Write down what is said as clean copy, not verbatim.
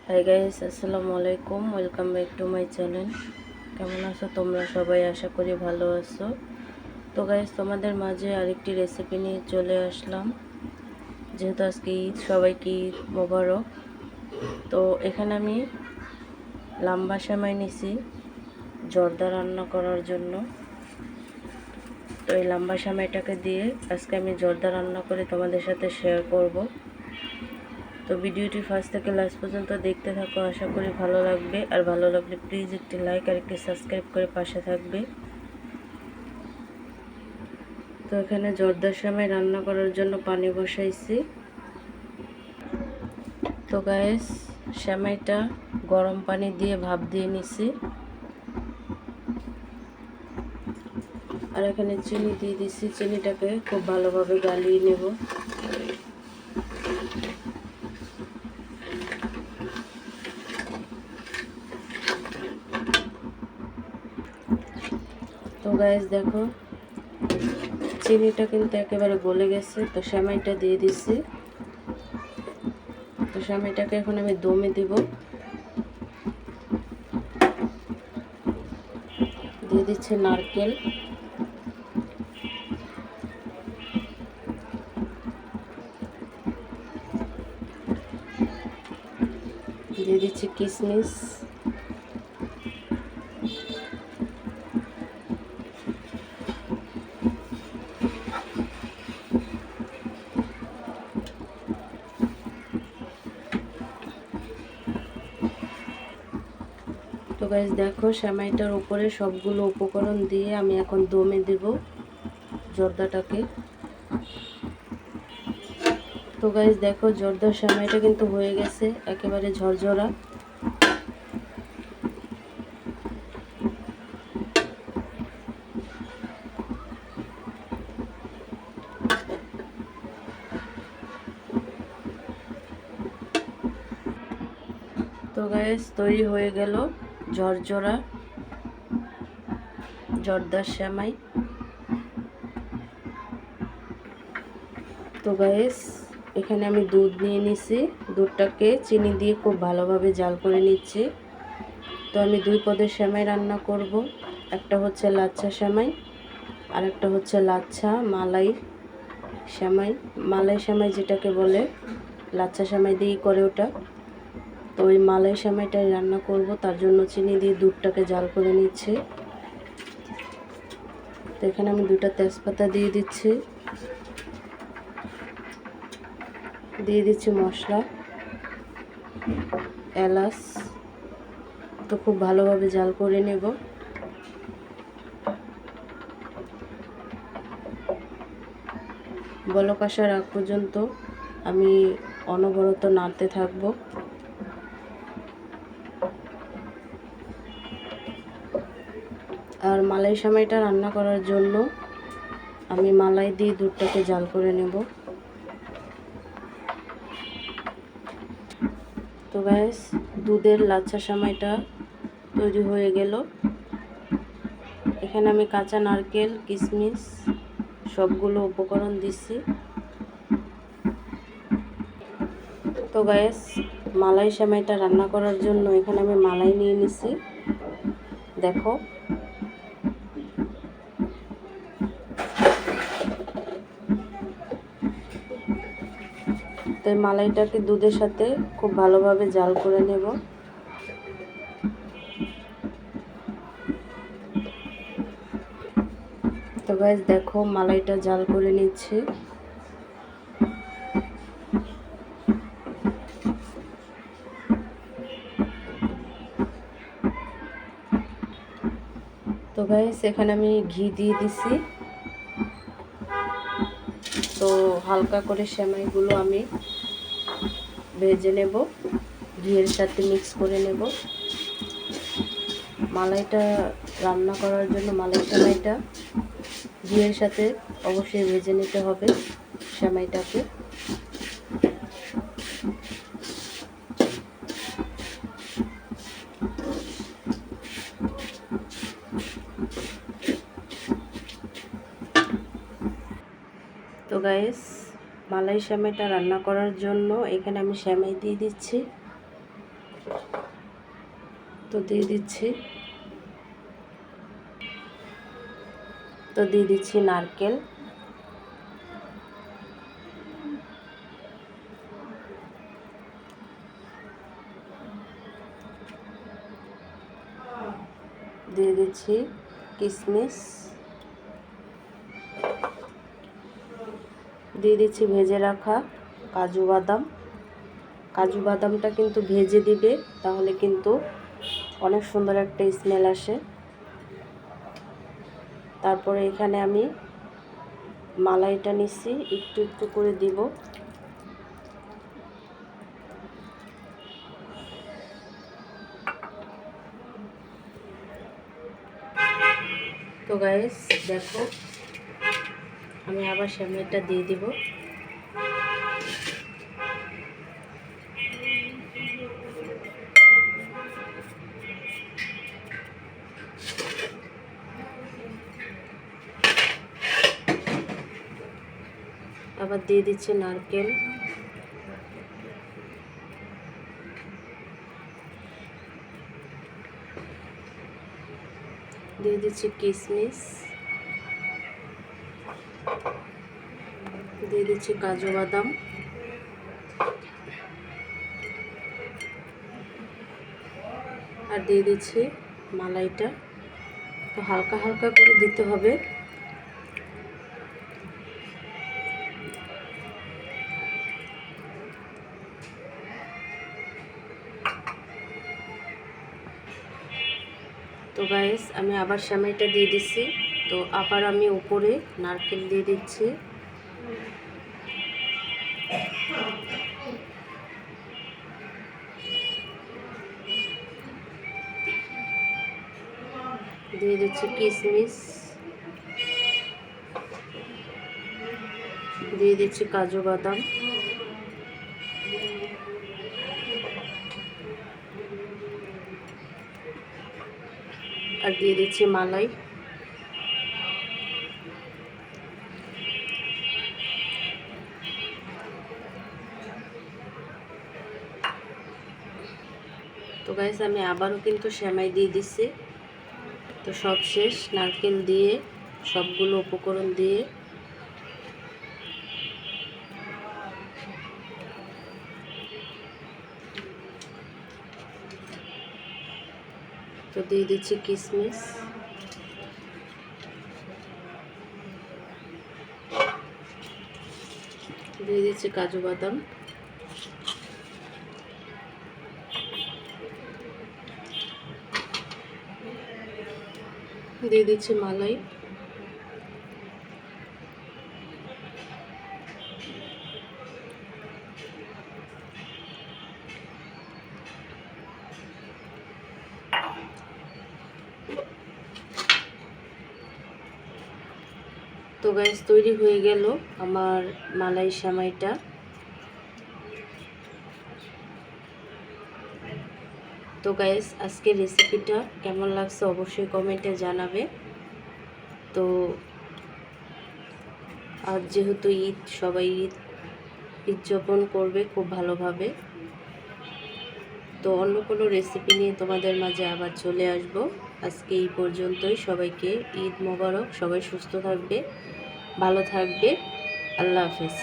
Hi guys, আসসালামু আলাইকুম। Welcome back to my channel. কেমন আছো তোমরা সবাই? আশা করি ভালো আছো। তো গাইস, তোমাদের মাঝে আরেকটি রেসিপি নিয়ে চলে আসলাম। যেহেতু আজকে ঈদ, সবাইকে ঈদ মোবারক। তো এখানে আমি লম্বা সেমাই নিছি জর্দা রান্না করার জন্য। তো এই লম্বা সেমাইটাকে দিয়ে আজকে আমি জর্দা রান্না করে তোমাদের সাথে শেয়ার করব। তো ভিডিওটি ফার্স্ট থেকে লাস্ট পর্যন্ত দেখতে থাকো, আশা করি ভালো লাগবে। আর ভালো লাগলে প্লিজ একটি লাইক আর একটি সাবস্ক্রাইব করে পাশে থাকবে। তো এখানে জর্দার সেমাই রান্না করার জন্য পানি বসাইছি। তো গাইস, সেমাইটা গরম পানি দিয়ে ভাপ দিয়ে নিছি। আর এখানে চিনি দিয়ে দিছি। চিনিটাকে খুব ভালোভাবে গালিয়ে নেব। তো গাইস দেখো, চিনিটা কিন্তু একেবারে গলে গেছে। তো সেমাইটা দিয়ে দিছি। তো সেমাইটাকে এখন আমি দমে দিব। দিয়ে দিচ্ছে নারকেল, দিয়ে দিচ্ছি কিশমিশ, তো গাইস দেখো, সেমাইটার উপরে সবগুলো উপকরণ দিয়ে আমি এখন দমে দেব জর্দাটাকে। তো গাইস দেখো, জর্দার সেমাইটা কিন্তু হয়ে গেছে একেবারে ঝরঝরা। তো গাইস, তৈরি হয়ে গেল ঝরঝরা জর্দার সেমাই। তো গাইস, এখানে আমি দুধ নিয়ে নিছি। দুধটাকে চিনি দিয়ে খুব ভালোভাবে জাল করে নিচ্ছি। তো আমি দুই পদের সেমাই রান্না করব। একটা হচ্ছে লাচ্ছা সেমাই আর একটা হচ্ছে লাচ্ছা মালাই সেমাই। মালাই সেমাই যেটাকে বলে, লাচ্ছা সেমাই দিয়েই করে ওটা। তো ওই মালাই সেমাইটাই রান্না করব, তার জন্য চিনি দিয়ে দুধটাকে জাল করে নিচ্ছি। তো এখানে আমি দুটো তেজপাতা দিয়ে দিচ্ছি। দিয়ে দিচ্ছি মশলা, এলাচ। তো খুব ভালোভাবে জাল করে নেব। বলক আসার আগ পর্যন্ত আমি অনবরত নাড়তে থাকব। আর মালাই সেমাইটা রান্না করার জন্য আমি মালাই দিয়ে দুধটাকে জাল করে নেব। তো গাইস, দুধের লাচ্ছা সেমাইটা তৈরি হয়ে গেল। এখানে আমি কাঁচা নারকেল, কিশমিশ সবগুলো উপকরণ দিচ্ছি। তো গাইস, মালাই সেমাইটা রান্না করার জন্য এখানে আমি মালাই নিয়ে নিছি। দেখো, তো এই মালাইটাকে দুধের সাথে খুব ভালোভাবে জাল করে নেব। তো গাইস দেখো, মালাইটা জাল করে নিচ্ছি। তো গাইস, এখানে আমি ঘি দিয়ে দিছি। তো হালকা করে সেমাইগুলো আমি ভেজে নেব, ঘিয়ের সাথে মিক্স করে নেব। মালাইটা রান্না করার জন্য মালাই সেমাইটা ঘিয়ের সাথে অবশ্যই ভেজে নিতে হবে সেমাইটাকে। তো গাইস, মালাই সেমাইটা রান্না করার জন্য এখানে আমি সেমাই দিয়ে দিচ্ছি। তো দিয়ে দিচ্ছি নারকেল, দিয়ে দিচ্ছি কিশমিশ, দিয়ে দিচ্ছি ভেজে রাখা কাজু বাদাম। কাজু বাদামটা কিন্তু ভেজে দিবে, তাহলে কিন্তু অনেক সুন্দর একটা স্মেল আসে। তারপরে এখানে আমি মালাইটা নিচ্ছি, একটু একটু করে দিব। তো গাইস দেখো, আমি আবার সেমাইটা দিয়ে দিব। আবার দিয়ে দিচ্ছি নারকেল, দিয়ে দিচ্ছি কিশমিশ, দিয়ে দিচ্ছি কাজু বাদাম, আর দিয়ে দিচ্ছি মালাইটা। তো হালকা হালকা করে দিতে হবে। তো গাইস আমি আবার সেমাইটা দিয়ে দিচ্ছি। তো আবার আমি উপরে নারকেল দিয়ে দিচ্ছি। দিয়ে দিচ্ছি কিশমিশ, দিয়ে দিচ্ছি কাজু বাদাম, আর দিয়ে দিচ্ছি মালাই। তো গাইস আমি আবারও কিন্তু সেমাই দিয়ে দিচ্ছি। তো সব শেষ, নারকেল দিয়ে সবগুলো উপকরণ দিয়ে তো দিয়ে দিচ্ছি কিশমিশ, দিয়ে দিচ্ছি কাজু বাদাম, দিয়ে দিচ্ছি মালাই, তো গাইস তৈরি হয়ে গেল আমার মালাই সেমাইটা। তো গাইস আজকের রেসিপিটা কেমন লাগছে অবশ্যই কমেন্টে জানাবে। তো আজ যেহেতু ঈদ, সবাই ঈদ উদযাপন করবে খুব ভালোভাবে। তো অন্য কোনো রেসিপি নিয়ে তোমাদের মাঝে আবার চলে আসব। আজকে এই পর্যন্তই। সবাইকে ঈদ মোবারক। সবাই সুস্থ থাকবে, ভালো থাকবে। আল্লাহ হাফেজ।